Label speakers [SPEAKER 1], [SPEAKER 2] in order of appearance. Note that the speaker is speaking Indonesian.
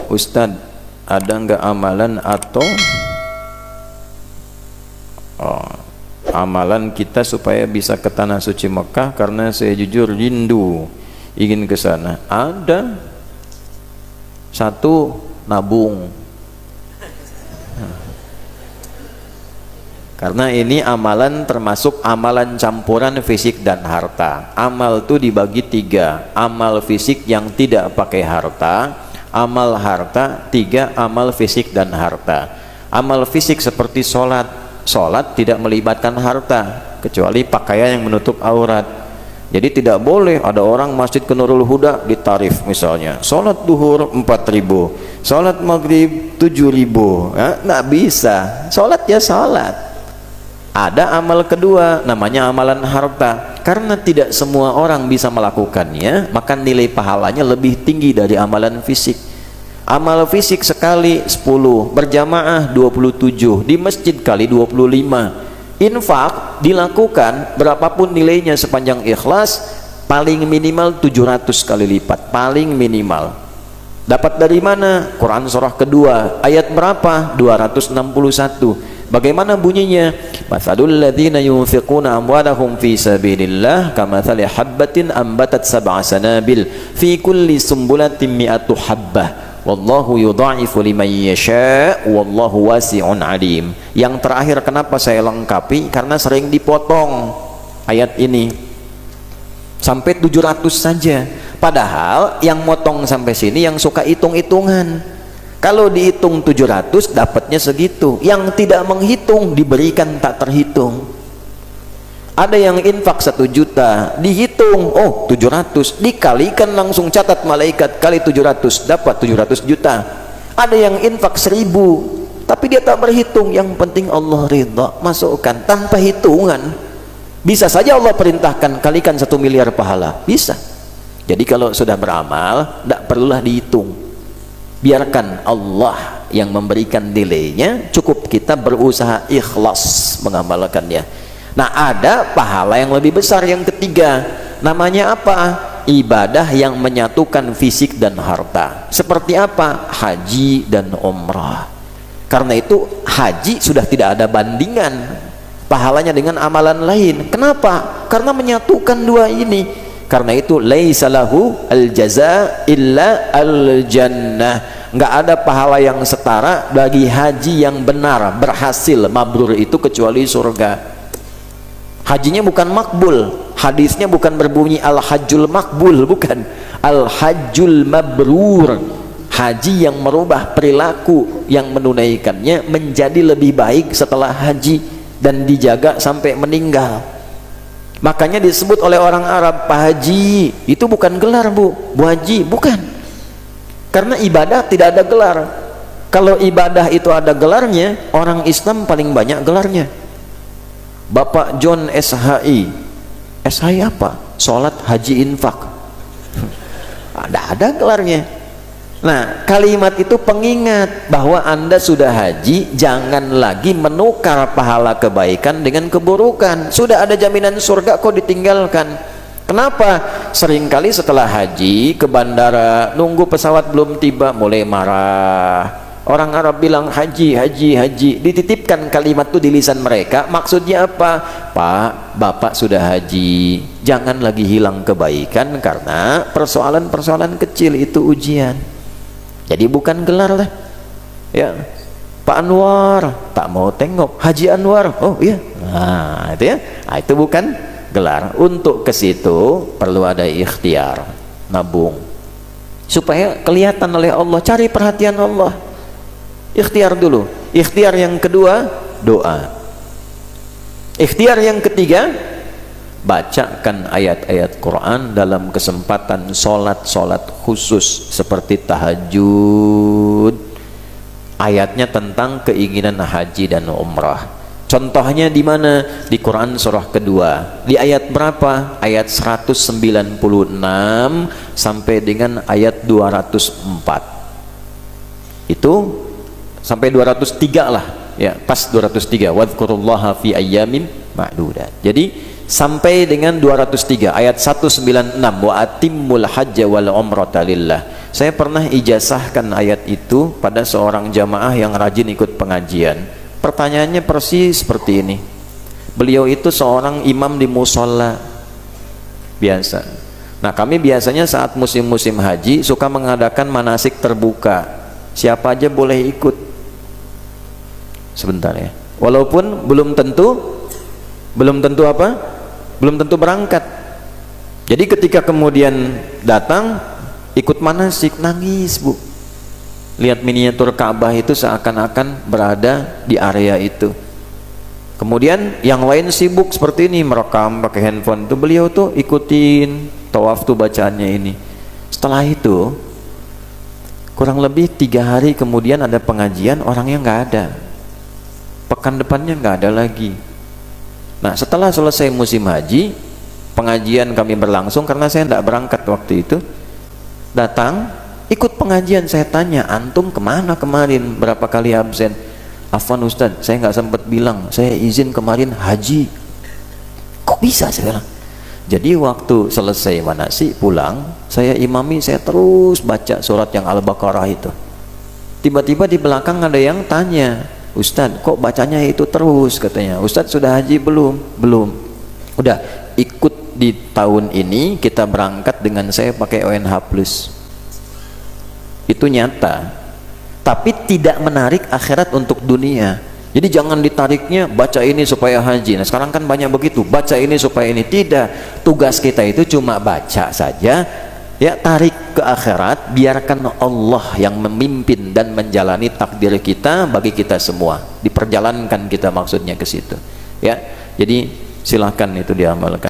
[SPEAKER 1] Ustadz, ada nggak amalan atau amalan kita supaya bisa ke tanah suci Mekah? Karena saya jujur rindu ingin ke sana. Ada. Satu, nabung. Karena ini amalan termasuk amalan campuran fisik dan harta. Amal itu dibagi tiga: amal fisik yang tidak pakai harta, amal harta, tiga amal fisik dan harta. Amal fisik seperti sholat. Sholat tidak melibatkan harta kecuali pakaian yang menutup aurat. Jadi tidak boleh ada orang masjid ke Nurul Huda ditarif misalnya sholat duhur 4.000, sholat maghrib 7.000, nggak bisa. Sholat ya sholat. Ada amal kedua namanya amalan harta. Karena tidak semua orang bisa melakukannya, maka nilai pahalanya lebih tinggi dari amalan fisik. Amal fisik sekali 10, berjamaah 27, di masjid kali 25. Infak dilakukan berapapun nilainya sepanjang ikhlas, paling minimal 700 kali lipat, paling minimal. Dapat dari mana? Quran surah kedua ayat berapa? 261. Bagaimana bunyinya? Matsalul ladzina yunfiquna amwalahum fi sabilillah kamatsali habbatin ambatat sab'a sanabil fi kulli sumbulatin mi'atu habbah wallahu yudha'ifu liman yasha' wallahu wasi'un alim. Yang terakhir kenapa saya lengkapi? Karena sering dipotong ayat ini sampai 700 saja, padahal yang motong sampai sini yang suka hitung-hitungan. Kalau dihitung 700 dapatnya segitu, yang tidak menghitung diberikan tak terhitung. Ada yang infak 1 juta, dihitung, oh 700, dikalikan langsung catat malaikat kali 700, dapat 700 juta. Ada yang infak 1000, tapi dia tak berhitung, yang penting Allah ridha, masukkan tanpa hitungan. Bisa saja Allah perintahkan kalikan 1 miliar pahala, bisa. Jadi kalau sudah beramal, tidak perlulah dihitung, biarkan Allah yang memberikan nilainya, cukup kita berusaha ikhlas mengamalkannya. Nah, ada pahala yang lebih besar yang ketiga, namanya apa? Ibadah yang menyatukan fisik dan harta. Seperti apa? Haji dan umrah. Karena itu haji sudah tidak ada bandingan pahalanya dengan amalan lain. Kenapa? Karena menyatukan dua ini. Karena itu laisa lahu al-jaza illa al-jannah. Nggak ada pahala yang setara bagi haji yang benar, berhasil, mabrur itu kecuali surga. Hajinya bukan makbul, hadisnya bukan berbunyi al-hajjul makbul, bukan, al-hajjul mabrur, haji yang merubah perilaku yang menunaikannya menjadi lebih baik setelah haji dan dijaga sampai meninggal. Makanya disebut oleh orang Arab Pak Haji, itu bukan gelar Bu Haji, bukan, karena ibadah tidak ada gelar. Kalau ibadah itu ada gelarnya, orang Islam paling banyak gelarnya. Bapak John SHI, SHI apa? Sholat haji infak. Ada gelarnya. Nah, kalimat itu pengingat bahwa Anda sudah haji, jangan lagi menukar pahala kebaikan dengan keburukan. Sudah ada jaminan surga kok ditinggalkan. Kenapa? Seringkali setelah haji ke bandara, nunggu pesawat belum tiba, mulai marah. Orang Arab bilang haji, dititipkan kalimat itu di lisan mereka. Maksudnya apa? Pak, Bapak sudah haji, jangan lagi hilang kebaikan karena persoalan-persoalan kecil itu ujian. Jadi bukan gelar lah. Ya, Pak Anwar, tak mau tengok Haji Anwar. Oh iya, nah itu ya. Nah, itu bukan gelar. Untuk ke situ perlu ada ikhtiar, nabung, supaya kelihatan oleh Allah, cari perhatian Allah. Ikhtiar dulu. Ikhtiar yang kedua, doa. Ikhtiar yang ketiga, bacakan ayat-ayat Quran dalam kesempatan sholat khusus seperti tahajud. Ayatnya tentang keinginan haji dan umrah. Contohnya di mana? Di Quran surah kedua. Di ayat berapa? Ayat 196 sampai dengan ayat 204. Itu sampai 203 lah ya, pas 203, wadhkurullaha fi ayyamin ma'dudat. Jadi sampai dengan 203 ayat 196, wa atimmul hajja wal umrata lillah. saya pernah ijazahkan ayat itu pada seorang jamaah yang rajin ikut pengajian. Pertanyaannya persis seperti ini. Beliau itu seorang imam di musola biasa. Nah, kami biasanya saat musim-musim haji suka mengadakan manasik terbuka. Siapa aja boleh ikut. Sebentar ya. Walaupun belum tentu apa? Belum tentu berangkat. Jadi ketika kemudian datang ikut manasik, nangis bu, lihat miniatur Ka'bah itu seakan-akan berada di area itu. Kemudian yang lain sibuk seperti ini merekam pakai handphone, itu beliau tuh ikutin tawaf tuh bacaannya ini. Setelah itu kurang lebih 3 hari kemudian ada pengajian, orangnya nggak ada, pekan depannya nggak ada lagi. Nah, setelah selesai musim haji, pengajian kami berlangsung karena saya tidak berangkat waktu itu, datang ikut pengajian. Saya tanya, antum kemana kemarin, berapa kali absen? Afwan Ustadz, saya nggak sempat bilang, saya izin kemarin haji. Kok bisa? Saya bilang. Jadi waktu selesai manasik pulang, saya imami, saya terus baca surat yang Al-Baqarah itu. Tiba-tiba di belakang ada yang tanya, Ustadz kok bacanya itu terus, katanya. Ustadz sudah haji belum? Belum. Udah ikut di tahun ini, kita berangkat dengan saya pakai ONH Plus. Itu nyata, tapi tidak menarik akhirat untuk dunia. Jadi jangan ditariknya baca ini supaya haji. Nah sekarang kan banyak begitu, baca ini supaya ini. Tidak, tugas kita itu cuma baca saja ya, tarik ke akhirat, biarkan Allah yang memimpin dan menjalani takdir kita bagi kita semua, diperjalankan kita maksudnya ke situ ya. Jadi silahkan itu diamalkan.